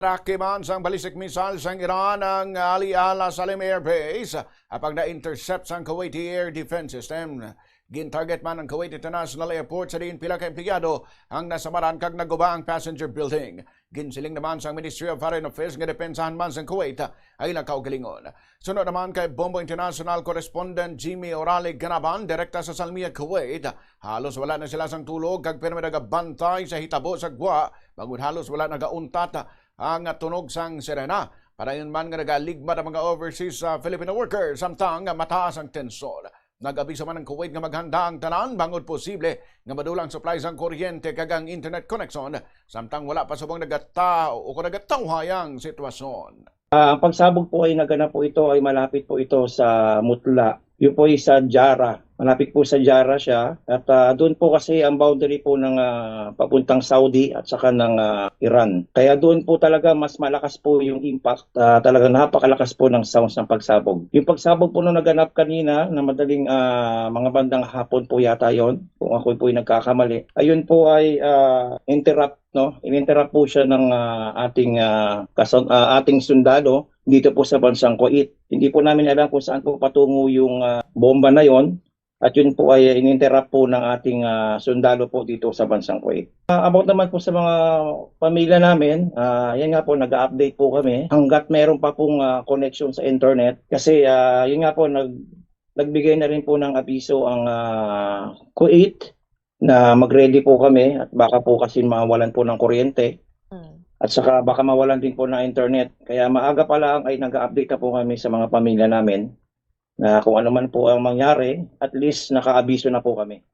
Rakiman sang balisik missile sang Iran ang Ali Al Salim Air Base apag na-intercept sang Kuwaiti Air Defense System. Gin-target man ang Kuwait International Airport sa diin pila ka empleyado ang nasamaran kag naguba ang passenger building. Ginsiling naman sang Ministry of Foreign Affairs nga depensahan man sang Kuwait ay nakaugalingon. Sunod naman kay Bombo International Correspondent Jimmy Orale Ganaban direkta sa Salmiya, Kuwait. Halos wala na sila sang tulog kag pirmi nagabantay sa hitabo sa gwa bangod halos wala nagauntat ang tunog sang sirena. Para yun man nga nagaligma ng mga overseas Filipino workers samtang mataas ang tensyon. Nag-abisa man ang Kuwait nga maghanda ang tanan bangod posible nga madulang supplies ang kuryente kag ang internet connection samtang wala pa subong nagatao o nagatawhay ang sitwasyon. Ang pagsabog po ay naganap po ito ay malapit po ito sa Mutla. Yun po ay sa Jara. Malapit po sa Jara siya. At doon po kasi ang boundary po ng papuntang Saudi at saka ng Iran. Kaya doon po talaga mas malakas po yung impact. Talaga napakalakas po ng sounds ng pagsabog. Yung pagsabog po nung naganap kanina na madaling mga bandang hapon po yata yon, kung ako po ay nagkakamali. Ayun po ay interrupt. No, ininterrupt po siya ng ating sundalo dito po sa bansang Kuwait. Hindi po namin alam kung saan po patungo yung bomba na yon at yun po ay ininterrupt po ng ating sundalo po dito sa bansang Kuwait. About naman po sa mga pamilya namin, yan nga po nag-update po kami hanggat meron pa pong connection sa internet kasi yun nga po nagbigay na rin po ng abiso ang Kuwait na mag-ready po kami at baka po kasi mawalan po ng kuryente at saka baka mawalan din po ng internet. Kaya maaga pa lang ay nag-update na po kami sa mga pamilya namin na kung ano man po ang mangyari, at least naka-abiso na po kami.